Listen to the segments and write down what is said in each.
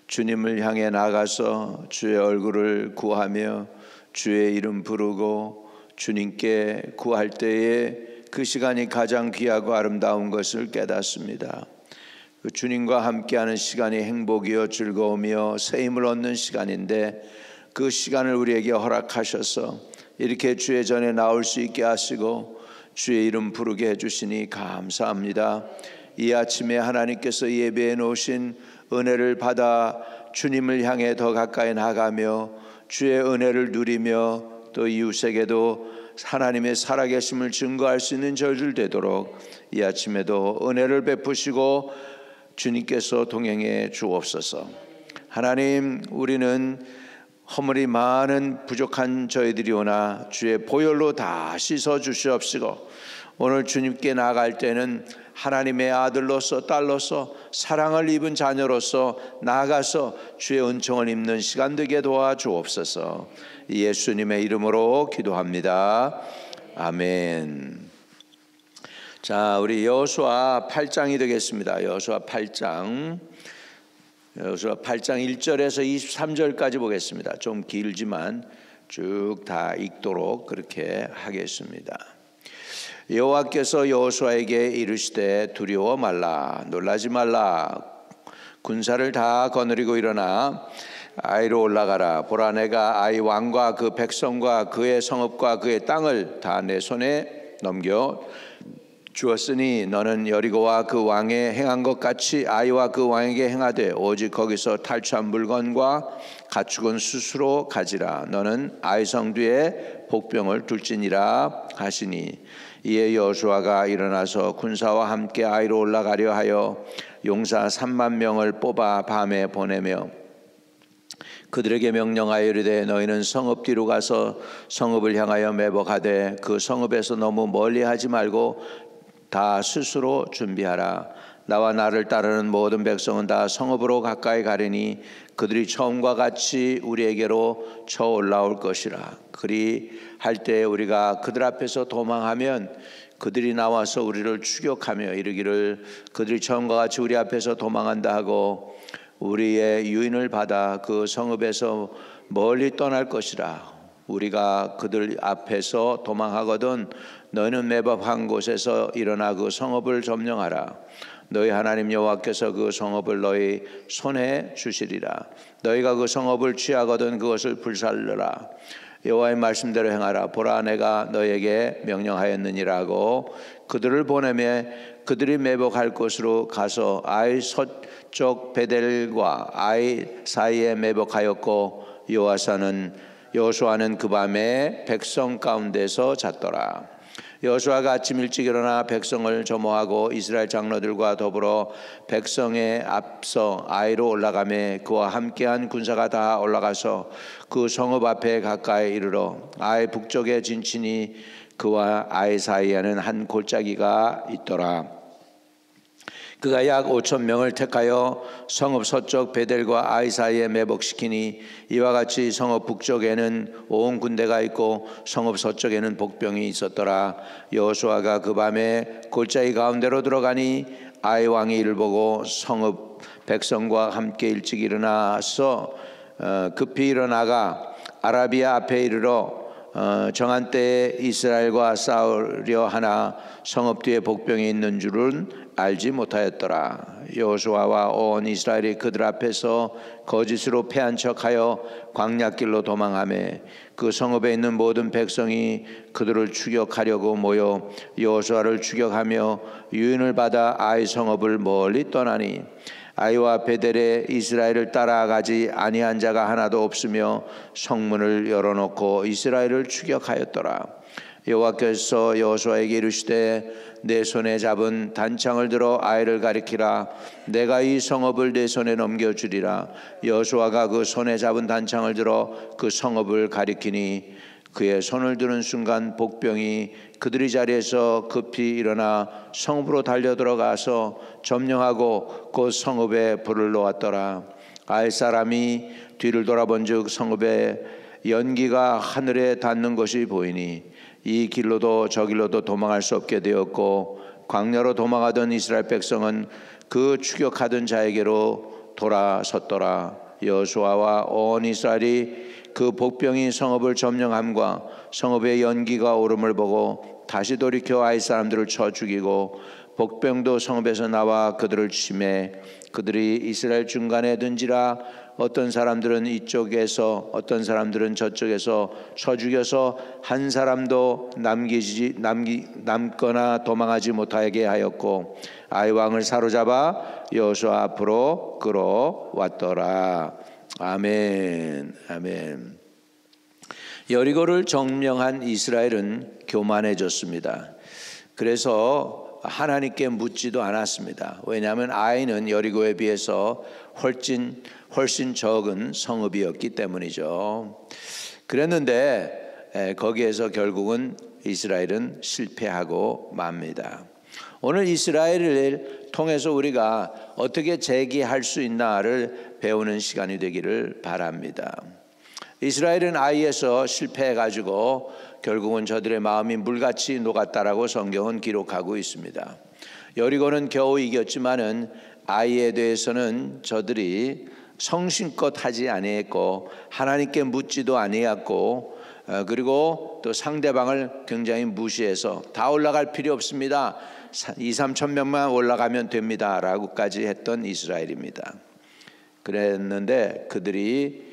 주님을 향해 나가서 주의 얼굴을 구하며 주의 이름 부르고 주님께 구할 때에 그 시간이 가장 귀하고 아름다운 것을 깨닫습니다. 그 주님과 함께하는 시간이 행복이요 즐거움이요 새 힘을 얻는 시간인데, 그 시간을 우리에게 허락하셔서 이렇게 주의 전에 나올 수 있게 하시고 주의 이름 부르게 해주시니 감사합니다. 이 아침에 하나님께서 예배해 놓으신 은혜를 받아 주님을 향해 더 가까이 나가며 주의 은혜를 누리며 또 이웃에게도 하나님의 살아계심을 증거할 수 있는 저희들 되도록 이 아침에도 은혜를 베푸시고 주님께서 동행해 주옵소서. 하나님, 우리는 허물이 많은 부족한 저희들이오나 주의 보혈로 다 씻어 주시옵시고, 오늘 주님께 나아갈 때는 하나님의 아들로서 딸로서 사랑을 입은 자녀로서 나아가서 주의 은총을 입는 시간 되게 도와주옵소서. 예수님의 이름으로 기도합니다. 아멘. 자, 우리 여호수아 8장이 되겠습니다. 여호수아 8장 1절에서 23절까지 보겠습니다. 좀 길지만 쭉 다 읽도록 그렇게 하겠습니다. 여호와께서 여호수아에게 이르시되 두려워 말라, 놀라지 말라. 군사를 다 거느리고 일어나 아이로 올라가라. 보라, 내가 아이 왕과 그 백성과 그의 성읍과 그의 땅을 다 내 손에 넘겨 주었으니 너는 여리고와 그 왕에 행한 것 같이 아이와 그 왕에게 행하되 오직 거기서 탈취한 물건과 가축은 스스로 가지라. 너는 아이 성 뒤에 복병을 둘지니라 하시니, 이에 여호수아가 일어나서 군사와 함께 아이로 올라가려 하여 용사 3만 명을 뽑아 밤에 보내며 그들에게 명령하여 이르되 너희는 성읍 뒤로 가서 성읍을 향하여 매복하되 그 성읍에서 너무 멀리 하지 말고 다 스스로 준비하라. 나와 나를 따르는 모든 백성은 다 성읍으로 가까이 가리니 그들이 처음과 같이 우리에게로 쳐 올라올 것이라. 그리 할 때 우리가 그들 앞에서 도망하면 그들이 나와서 우리를 추격하며 이르기를 그들이 처음과 같이 우리 앞에서 도망한다 하고 우리의 유인을 받아 그 성읍에서 멀리 떠날 것이라. 우리가 그들 앞에서 도망하거든 너희는 매복한 곳에서 일어나 그 성읍을 점령하라. 너희 하나님 여호와께서 그 성읍을 너희 손에 주시리라. 너희가 그 성읍을 취하거든 그것을 불살르라. 여호와의 말씀대로 행하라. 보라, 내가 너희에게 명령하였느니라 하고 그들을 보내매 그들이 매복할 곳으로 가서 아이 서쪽 베델과 아이 사이에 매복하였고 여호수아는 그 밤에 백성 가운데서 잤더라. 여호수아가 아침 일찍 일어나 백성을 점호하고 이스라엘 장로들과 더불어 백성에 앞서 아이로 올라가매 그와 함께한 군사가 다 올라가서 그 성읍 앞에 가까이 이르러 아이 북쪽에 진치니 그와 아이 사이에는 한 골짜기가 있더라. 그가 약 5천 명을 택하여 성읍 서쪽 베델과 아이 사이에 매복시키니 이와 같이 성읍 북쪽에는 온 군대가 있고 성읍 서쪽에는 복병이 있었더라. 여호수아가 그 밤에 골짜기 가운데로 들어가니 아이 왕이 이를 보고 성읍 백성과 함께 일찍 일어나서 급히 일어나가 아라비아 앞에 이르러 정한 때에 이스라엘과 싸우려 하나 성읍 뒤에 복병이 있는 줄은 알지 못하였더라. 여호수아와 온 이스라엘이 그들 앞에서 거짓으로 패한 척하여 광야길로 도망하매 그 성읍에 있는 모든 백성이 그들을 추격하려고 모여 여호수아를 추격하며 유인을 받아 아이 성읍을 멀리 떠나니 아이와 베델에 이스라엘을 따라가지 아니한 자가 하나도 없으며 성문을 열어놓고 이스라엘을 추격하였더라. 여호와께서 여호수아에게 이르시되 내 손에 잡은 단창을 들어 아이를 가리키라. 내가 이 성읍을 내 손에 넘겨주리라. 여호수아가 그 손에 잡은 단창을 들어 그 성읍을 가리키니 그의 손을 드는 순간 복병이 그들의 자리에서 급히 일어나 성읍으로 달려 들어가서 점령하고 그 성읍에 불을 놓았더라. 아이 사람이 뒤를 돌아본즉 성읍에 연기가 하늘에 닿는 것이 보이니 이 길로도 저 길로도 도망할 수 없게 되었고 광야로 도망하던 이스라엘 백성은 그 추격하던 자에게로 돌아섰더라. 여호수아와 온 이스라엘이 그 복병이 성읍을 점령함과 성읍의 연기가 오름을 보고 다시 돌이켜 아이 사람들을 쳐 죽이고 복병도 성읍에서 나와 그들을 치매 그들이 이스라엘 중간에 든지라 어떤 사람들은 이쪽에서 어떤 사람들은 저쪽에서 쳐 죽여서 한 사람도 남거나 도망하지 못하게 하였고 아이 왕을 사로잡아 여호수아 앞으로 끌어왔더라. 아멘. 아멘. 여리고를 점령한 이스라엘은 교만해졌습니다. 그래서 하나님께 묻지도 않았습니다. 왜냐하면 아이는 여리고에 비해서 훨씬 적은 성읍이었기 때문이죠. 그랬는데 거기에서 결국은 이스라엘은 실패하고 맙니다. 오늘 이스라엘을 통해서 우리가 어떻게 재기할 수 있나를 배우는 시간이 되기를 바랍니다. 이스라엘은 아이에서 실패해가지고 결국은 저들의 마음이 물같이 녹았다라고 성경은 기록하고 있습니다. 여리고는 겨우 이겼지만은 아이에 대해서는 저들이 성심껏 하지 아니했고 하나님께 묻지도 아니했고 그리고 또 상대방을 굉장히 무시해서 다 올라갈 필요 없습니다. 2-3천 명만 올라가면 됩니다 라고까지 했던 이스라엘입니다. 그랬는데 그들이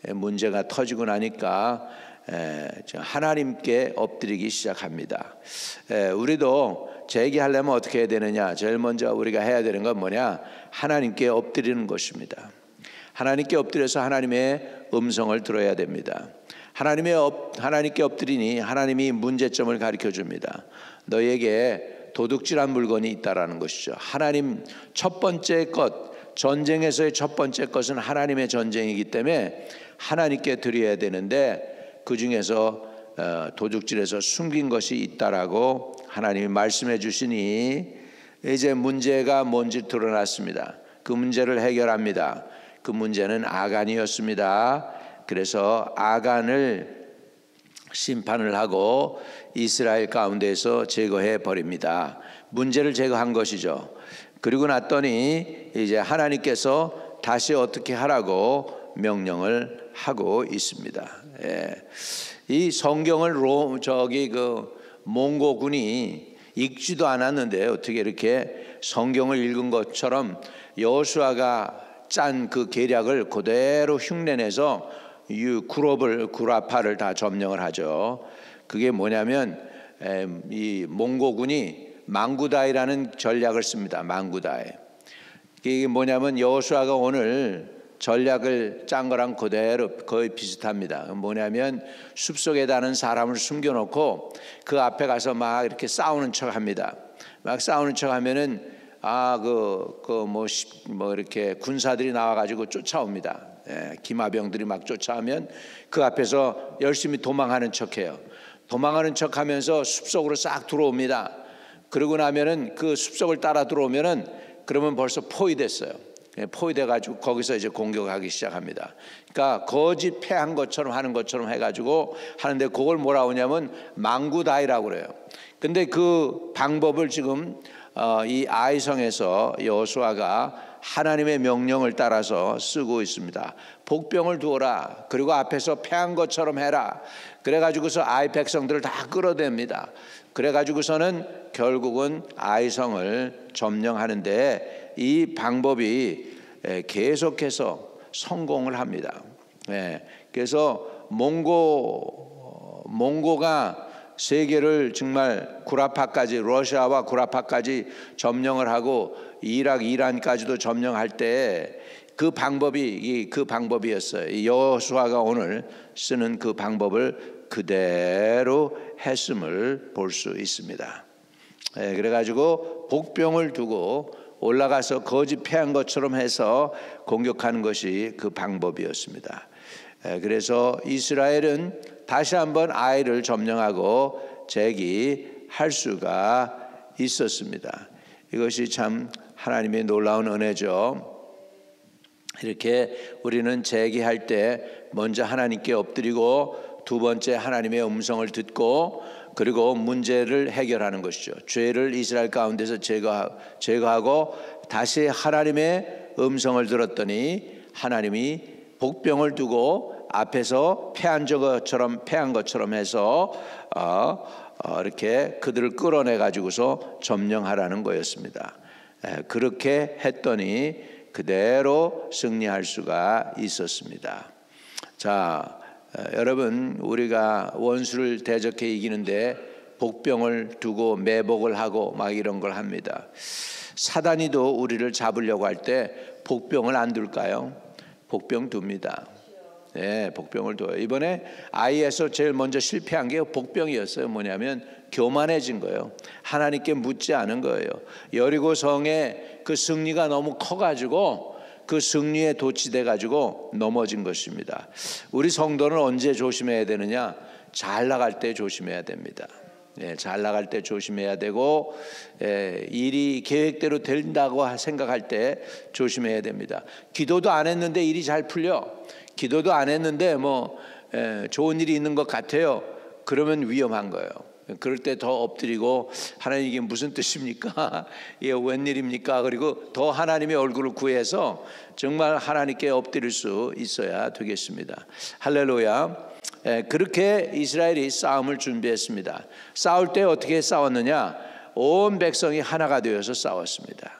문제가 터지고 나니까 하나님께 엎드리기 시작합니다. 우리도 재기하려면 어떻게 해야 되느냐? 제일 먼저 우리가 해야 되는 건 뭐냐? 하나님께 엎드리는 것입니다. 하나님께 엎드려서 하나님의 음성을 들어야 됩니다. 하나님께 엎드리니 하나님이 문제점을 가르쳐 줍니다. 너에게 도둑질한 물건이 있다라는 것이죠. 하나님 첫 번째 것, 전쟁에서의 첫 번째 것은 하나님의 전쟁이기 때문에 하나님께 드려야 되는데 그 중에서 도둑질해서 숨긴 것이 있다라고 하나님이 말씀해 주시니 이제 문제가 뭔지 드러났습니다. 그 문제를 해결합니다. 그 문제는 아간이었습니다. 그래서 아간을 심판을 하고 이스라엘 가운데에서 제거해 버립니다. 문제를 제거한 것이죠. 그리고 났더니 이제 하나님께서 다시 어떻게 하라고 명령을 하고 있습니다. 이 성경을 몽고군이 읽지도 않았는데 어떻게 이렇게 성경을 읽은 것처럼 여호수아가 짠 그 계략을 그대로 흉내내서 구라파를 다 점령을 하죠. 그게 뭐냐면 이 몽고군이 망구다이라는 전략을 씁니다. 망구다이. 이게 뭐냐면 여호수아가 오늘 전략을 짠 거랑 그대로 거의 비슷합니다. 뭐냐면 숲속에 다는 사람을 숨겨놓고 그 앞에 가서 막 이렇게 싸우는 척합니다. 막 싸우는 척하면은 이렇게 군사들이 나와가지고 쫓아옵니다. 기마병들이 막 쫓아오면 그 앞에서 열심히 도망하는 척해요. 도망하는 척하면서 숲속으로 싹 들어옵니다. 그러고 나면은 그 숲속을 따라 들어오면은 그러면 벌써 포위됐어요. 포위돼가지고 거기서 이제 공격하기 시작합니다. 그러니까 거짓 패한 것처럼 하는 것처럼 해가지고 하는데 그걸 뭐라고 하냐면 망구다이라고 그래요. 근데 그 방법을 지금 이 아이성에서 여호수아가 하나님의 명령을 따라서 쓰고 있습니다. 복병을 두어라. 그리고 앞에서 패한 것처럼 해라. 그래가지고서 아이 백성들을 다 끌어댑니다. 그래가지고서는 결국은 아이성을 점령하는데 이 방법이 계속해서 성공을 합니다. 그래서 몽고가 세계를 정말 구라파까지 러시아와 구라파까지 점령을 하고 이라크, 이란까지도 점령할 때 그 방법이었어요. 여호수아가 오늘 쓰는 그 방법을 그대로 했음을 볼 수 있습니다. 그래가지고 복병을 두고 올라가서 거짓 패한 것처럼 해서 공격하는 것이 그 방법이었습니다. 그래서 이스라엘은 다시 한번 아이를 점령하고 재기할 수가 있었습니다. 이것이 참 하나님의 놀라운 은혜죠. 이렇게 우리는 재기할 때 먼저 하나님께 엎드리고 두 번째 하나님의 음성을 듣고 그리고 문제를 해결하는 것이죠. 죄를 이스라엘 가운데서 제거하고 다시 하나님의 음성을 들었더니 하나님이 복병을 두고 앞에서 패한 것처럼 해서 이렇게 그들을 끌어내 가지고서 점령하라는 거였습니다. 그렇게 했더니 그대로 승리할 수가 있었습니다. 자, 여러분, 우리가 원수를 대적해 이기는데 복병을 두고 매복을 하고 막 이런 걸 합니다. 사단이도 우리를 잡으려고 할 때 복병을 안 둘까요? 복병 둡니다. 네, 복병을 둬요. 이번에 IS에서 제일 먼저 실패한 게 복병이었어요. 뭐냐면 교만해진 거예요. 하나님께 묻지 않은 거예요. 여리고 성의 그 승리가 너무 커가지고 그 승리에 도취돼 가지고 넘어진 것입니다. 우리 성도는 언제 조심해야 되느냐? 잘 나갈 때 조심해야 됩니다. 잘 나갈 때 조심해야 되고, 일이 계획대로 된다고 생각할 때 조심해야 됩니다. 기도도 안 했는데 일이 잘 풀려. 기도도 안 했는데 좋은 일이 있는 것 같아요. 그러면 위험한 거예요. 그럴 때 더 엎드리고, 하나님 이게 무슨 뜻입니까? 이게 웬일입니까? 그리고 더 하나님의 얼굴을 구해서 정말 하나님께 엎드릴 수 있어야 되겠습니다. 할렐루야. 그렇게 이스라엘이 싸움을 준비했습니다. 싸울 때 어떻게 싸웠느냐? 온 백성이 하나가 되어서 싸웠습니다.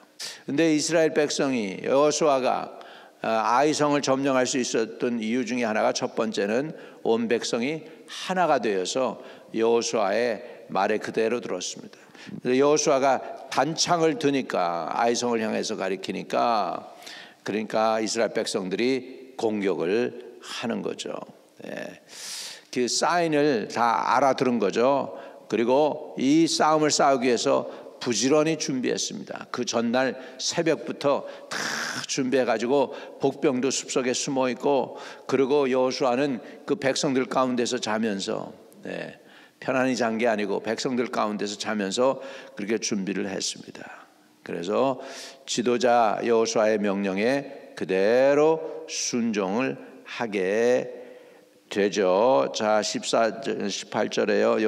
근데 이스라엘 백성이, 여호수아가 아이성을 점령할 수 있었던 이유 중에 하나가, 첫 번째는 온 백성이 하나가 되어서 여호수아의 말에 그대로 들었습니다. 여호수아가 단창을 드니까, 아이성을 향해서 가리키니까, 그러니까 이스라엘 백성들이 공격을 하는 거죠. 그 사인을 다 알아들은 거죠. 그리고 이 싸움을 싸우기 위해서 부지런히 준비했습니다. 그 전날 새벽부터 다 준비해가지고 복병도 숲속에 숨어 있고, 그리고 여호수아는 그 백성들 가운데서 자면서, 편안히 잔 게 아니고 백성들 가운데서 자면서 그렇게 준비를 했습니다. 그래서 지도자 여호수아의 명령에 그대로 순종을 하게 되죠. 자, 18절에요.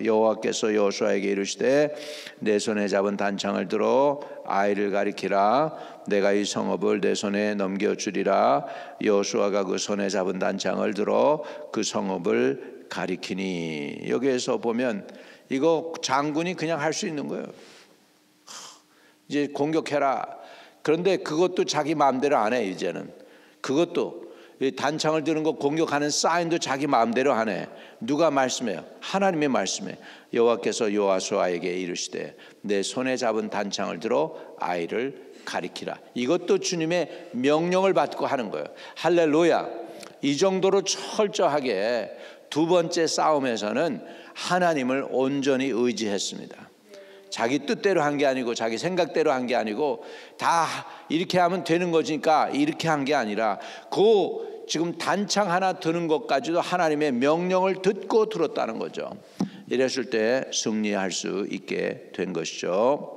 여호와께서 여호수아에게 이르시되 내 손에 잡은 단창을 들어 아이를 가리키라. 내가 이 성읍을 내 손에 넘겨주리라. 여호수아가 그 손에 잡은 단창을 들어 그 성읍을 가리키니. 여기에서 보면 이거 장군이 그냥 할 수 있는 거예요. 이제 공격해라. 그런데 그것도 자기 마음대로 안 해. 이제는 그것도 단창을 드는 거, 공격하는 사인도 자기 마음대로 하네. 누가 말씀해요? 하나님의 말씀에 여호와께서 여호수아에게 이르시되 내 손에 잡은 단창을 들어 아이를 가리키라. 이것도 주님의 명령을 받고 하는 거예요. 할렐루야. 이 정도로 철저하게 두 번째 싸움에서는 하나님을 온전히 의지했습니다. 자기 뜻대로 한 게 아니고, 자기 생각대로 한 게 아니고, 다 이렇게 하면 되는 거니까 이렇게 한 게 아니라, 그 지금 단창 하나 드는 것까지도 하나님의 명령을 듣고 들었다는 거죠. 이랬을 때 승리할 수 있게 된 것이죠.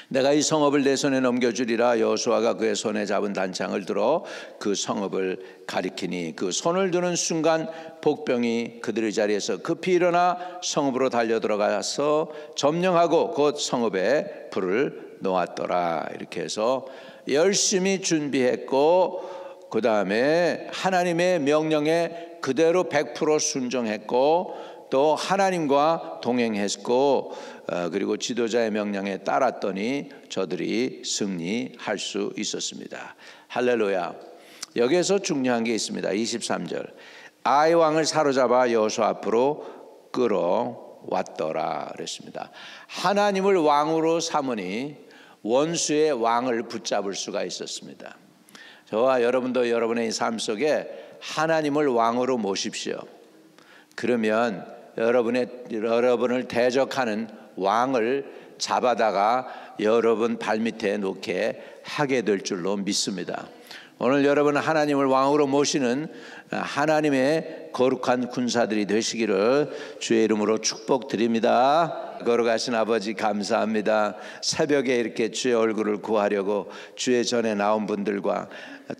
내가 이 성읍을 내 손에 넘겨주리라. 여호수아가 그의 손에 잡은 단창을 들어 그 성읍을 가리키니 그 손을 드는 순간 복병이 그들의 자리에서 급히 일어나 성읍으로 달려 들어가서 점령하고 곧 성읍에 불을 놓았더라. 이렇게 해서 열심히 준비했고, 그 다음에 하나님의 명령에 그대로 100% 순종했고, 또 하나님과 동행했고, 그리고 지도자의 명령에 따랐더니 저들이 승리할 수 있었습니다. 할렐루야. 여기에서 중요한 게 있습니다. 23절. 아이 왕을 사로잡아 여호수아 앞으로 끌어왔더라 그랬습니다. 하나님을 왕으로 삼으니 원수의 왕을 붙잡을 수가 있었습니다. 저와 여러분도 여러분의 삶 속에 하나님을 왕으로 모십시오. 그러면 여러분을 대적하는 왕을 잡아다가 여러분 발밑에 놓게 하게 될 줄로 믿습니다. 오늘 여러분 하나님을 왕으로 모시는 하나님의 거룩한 군사들이 되시기를 주의 이름으로 축복드립니다. 걸어가신 아버지 감사합니다. 새벽에 이렇게 주의 얼굴을 구하려고 주의 전에 나온 분들과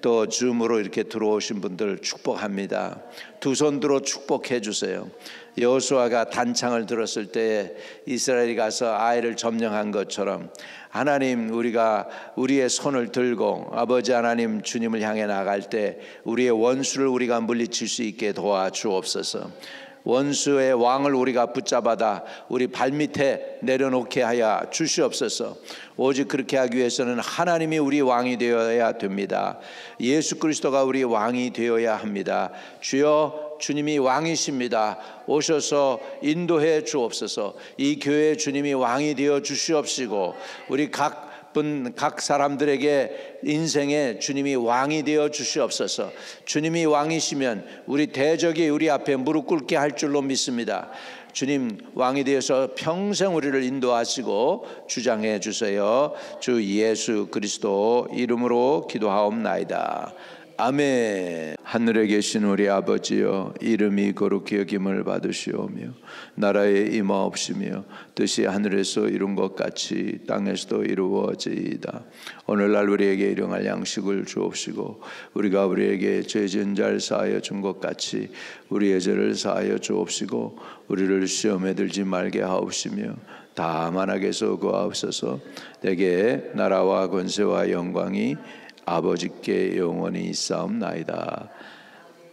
또 줌으로 이렇게 들어오신 분들 축복합니다. 두 손 들어 축복해 주세요. 여호수아가 단창을 들었을 때 이스라엘이 가서 아이를 점령한 것처럼 하나님, 우리가 우리의 손을 들고 아버지 하나님 주님을 향해 나갈 때 우리의 원수를 우리가 물리칠 수 있게 도와주옵소서. 원수의 왕을 우리가 붙잡아다 우리 발밑에 내려놓게 하여 주시옵소서. 오직 그렇게 하기 위해서는 하나님이 우리 왕이 되어야 됩니다. 예수 그리스도가 우리 왕이 되어야 합니다. 주여, 주님이 왕이십니다. 오셔서 인도해 주옵소서. 이 교회 주님이 왕이 되어 주시옵시고 우리 각 사람들에게 인생에 주님이 왕이 되어 주시옵소서. 주님이 왕이시면 우리 대적이 우리 앞에 무릎 꿇게 할 줄로 믿습니다. 주님 왕이 되어서 평생 우리를 인도하시고 주장해 주세요. 주 예수 그리스도 이름으로 기도하옵나이다. 아멘. 하늘에 계신 우리 아버지여, 이름이 거룩히 여김을 받으시오며 나라에 임하옵시며 뜻이 하늘에서 이룬 것 같이 땅에서도 이루어지이다. 오늘날 우리에게 일용할 양식을 주옵시고 우리가 우리에게 죄 지은 자를 사하여 준 것 같이 우리의 죄를 사하여 주옵시고 우리를 시험에 들지 말게 하옵시며 다만 악에서 구하옵소서. 내게 나라와 권세와 영광이 아버지께 영원히 있사옵나이다.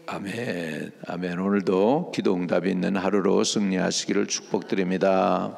아멘. 아멘. 오늘도 기도 응답이 있는 하루로 승리하시기를 축복드립니다.